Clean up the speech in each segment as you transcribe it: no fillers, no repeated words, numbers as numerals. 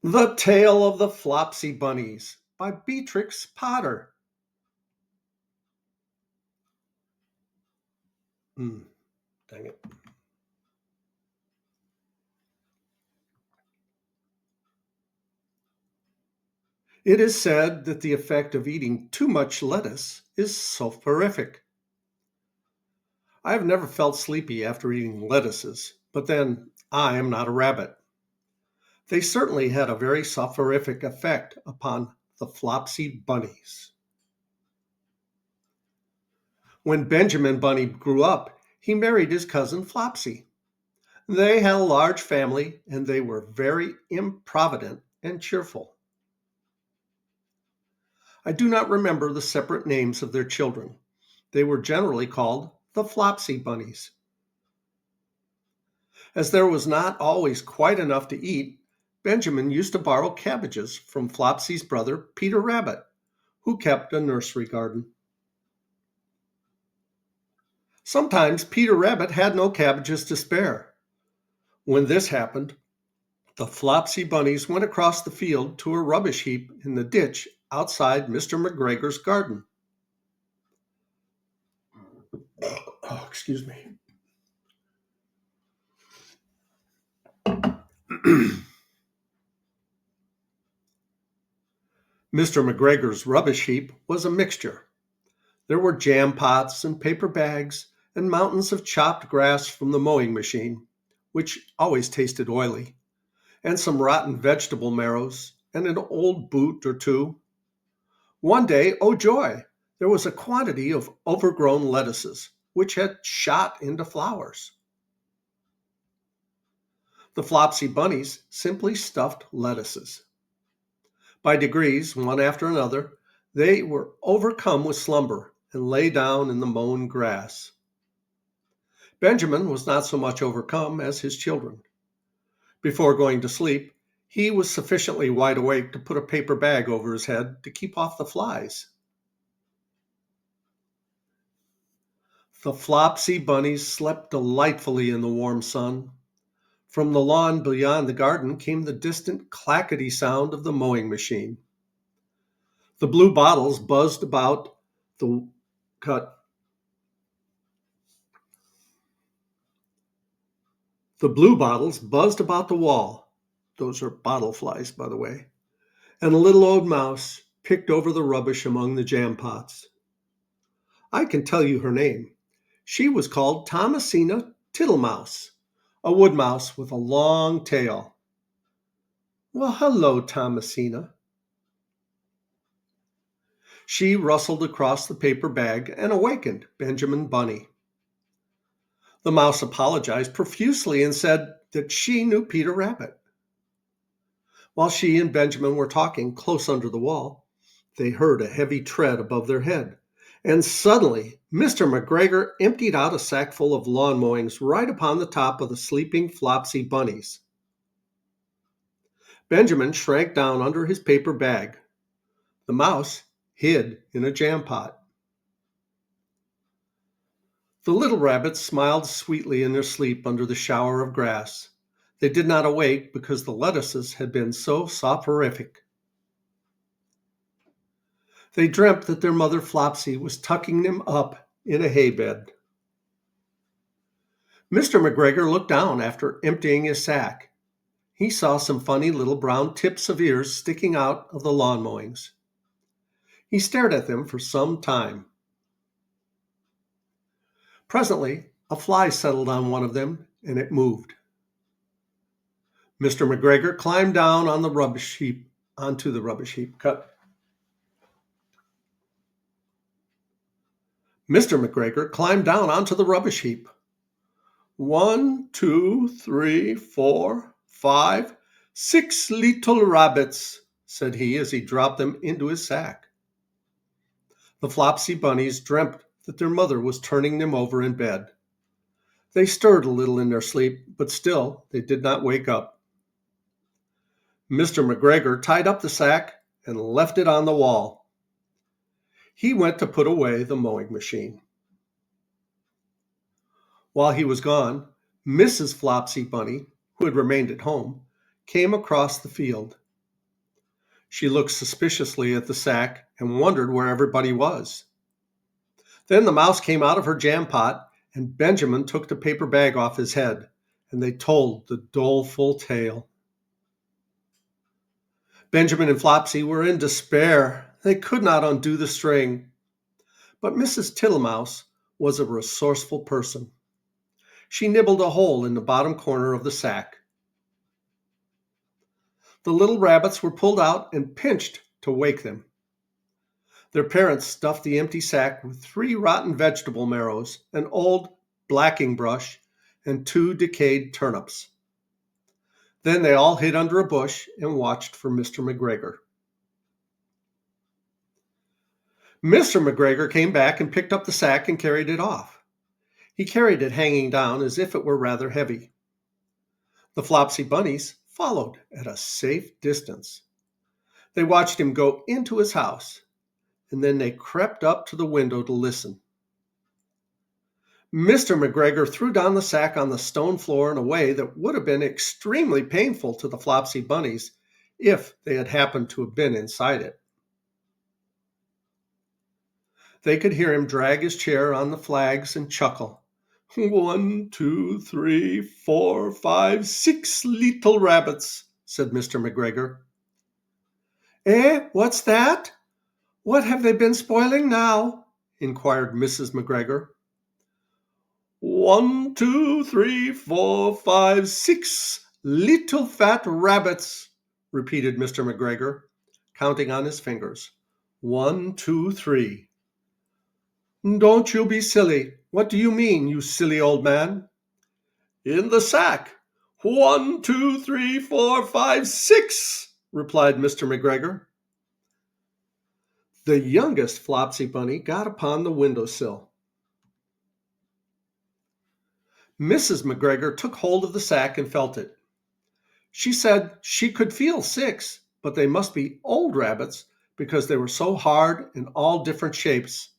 The Tale of the Flopsy Bunnies by Beatrix Potter. Hmm, dang it. It is said that the effect of eating too much lettuce is soporific. I have never felt sleepy after eating lettuces, but then I am not a rabbit. They certainly had a very soporific effect upon the Flopsy Bunnies. When Benjamin Bunny grew up, he married his cousin Flopsy. They had a large family and they were very improvident and cheerful. I do not remember the separate names of their children. They were generally called the Flopsy Bunnies. As there was not always quite enough to eat, Benjamin used to borrow cabbages from Flopsy's brother, Peter Rabbit, who kept a nursery garden. Sometimes Peter Rabbit had no cabbages to spare. When this happened, the Flopsy Bunnies went across the field to a rubbish heap in the ditch outside Mr. McGregor's garden. Oh, excuse me. Mr. McGregor's rubbish heap was a mixture. There were jam pots and paper bags and mountains of chopped grass from the mowing machine, which always tasted oily, and some rotten vegetable marrows and an old boot or two. One day, oh joy, there was a quantity of overgrown lettuces, which had shot into flowers. The Flopsy Bunnies simply stuffed lettuces. By degrees, one after another, they were overcome with slumber and lay down in the mown grass. Benjamin was not so much overcome as his children. Before going to sleep, he was sufficiently wide awake to put a paper bag over his head to keep off the flies. The Flopsy Bunnies slept delightfully in the warm sun. From the lawn beyond the garden came the distant clackety sound of the mowing machine. The blue bottles buzzed about the cut. The blue bottles buzzed about the wall. Those are bottle flies, by the way. And a little old mouse picked over the rubbish among the jam pots. I can tell you her name. She was called Thomasina Tittlemouse, a wood mouse with a long tail. Well, hello, Thomasina. She rustled across the paper bag and awakened Benjamin Bunny. The mouse apologized profusely and said that she knew Peter Rabbit. While she and Benjamin were talking close under the wall, they heard a heavy tread above their head. And suddenly, Mr. McGregor emptied out a sackful of lawn mowings right upon the top of the sleeping Flopsy Bunnies. Benjamin shrank down under his paper bag. The mouse hid in a jam pot. The little rabbits smiled sweetly in their sleep under the shower of grass. They did not awake because the lettuces had been so soporific. They dreamt that their mother Flopsy was tucking them up in a hay bed. Mr. McGregor looked down after emptying his sack. He saw some funny little brown tips of ears sticking out of the lawn mowings. He stared at them for some time. Presently, a fly settled on one of them and it moved. Mr. McGregor climbed down on the rubbish heap, onto the rubbish heap. Mr. McGregor climbed down onto the rubbish heap. 1, 2, 3, 4, 5, 6 little rabbits, said he as he dropped them into his sack. The Flopsy Bunnies dreamt that their mother was turning them over in bed. They stirred a little in their sleep, but still they did not wake up. Mr. McGregor tied up the sack and left it on the wall. He went to put away the mowing machine. While he was gone, Mrs. Flopsy Bunny, who had remained at home, came across the field. She looked suspiciously at the sack and wondered where everybody was. Then the mouse came out of her jam pot, and Benjamin took the paper bag off his head, and they told the doleful tale. Benjamin and Flopsy were in despair. They could not undo the string. But Mrs. Tittlemouse was a resourceful person. She nibbled a hole in the bottom corner of the sack. The little rabbits were pulled out and pinched to wake them. Their parents stuffed the empty sack with 3 rotten vegetable marrows, an old blacking brush, and 2 decayed turnips. Then they all hid under a bush and watched for Mr. McGregor. Mr. McGregor came back and picked up the sack and carried it off. He carried it hanging down as if it were rather heavy. The Flopsy bunnies followed at a safe distance. They watched him go into his house, and then they crept up to the window to listen. Mr. McGregor threw down the sack on the stone floor in a way that would have been extremely painful to the Flopsy bunnies if they had happened to have been inside it. They could hear him drag his chair on the flags and chuckle. 1, 2, 3, 4, 5, 6 little rabbits, said Mr. McGregor. Eh, what's that? What have they been spoiling now? Inquired Mrs. McGregor. 1, 2, 3, 4, 5, 6 little fat rabbits, repeated Mr. McGregor, counting on his fingers. 1, 2, 3. Don't you be silly. What do you mean, you silly old man? In the sack. 1, 2, 3, 4, 5, 6, replied Mr. McGregor. The youngest Flopsy bunny got upon the windowsill. Mrs. McGregor took hold of the sack and felt it. She said she could feel 6, but they must be old rabbits because they were so hard and all different shapes.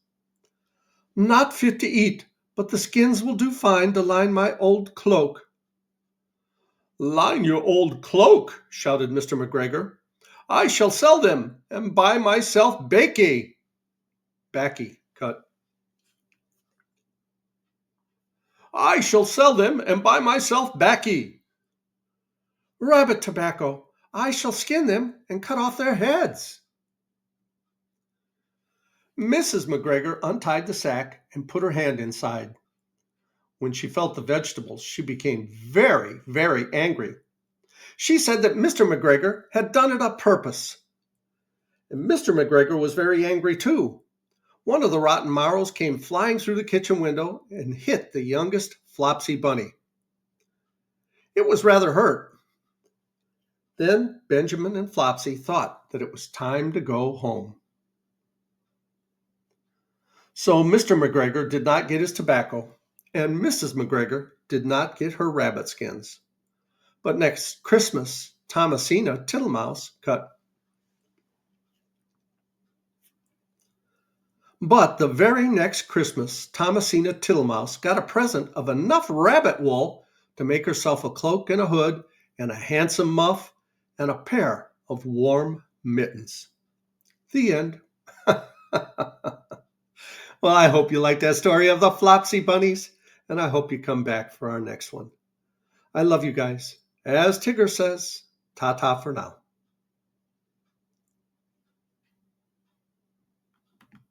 Not fit to eat, but the skins will do fine to line my old cloak. Line your old cloak, shouted Mr. McGregor. I shall sell them and buy myself baccy. Baccy, cut. I shall sell them and buy myself baccy. Rabbit tobacco. I shall skin them and cut off their heads. Mrs. McGregor untied the sack and put her hand inside. When she felt the vegetables, she became very, very angry. She said that Mr. McGregor had done it on purpose. And Mr. McGregor was very angry too. One of the rotten marrows came flying through the kitchen window and hit the youngest Flopsy bunny. It was rather hurt. Then Benjamin and Flopsy thought that it was time to go home. So Mr. McGregor did not get his tobacco, and Mrs. McGregor did not get her rabbit skins. But next Christmas, Thomasina Tittlemouse cut. But the very next Christmas, Thomasina Tittlemouse got a present of enough rabbit wool to make herself a cloak and a hood and a handsome muff and a pair of warm mittens. The end. Well, I hope you liked that story of the Flopsy bunnies, and I hope you come back for our next one. I love you guys. As Tigger says, ta-ta for now.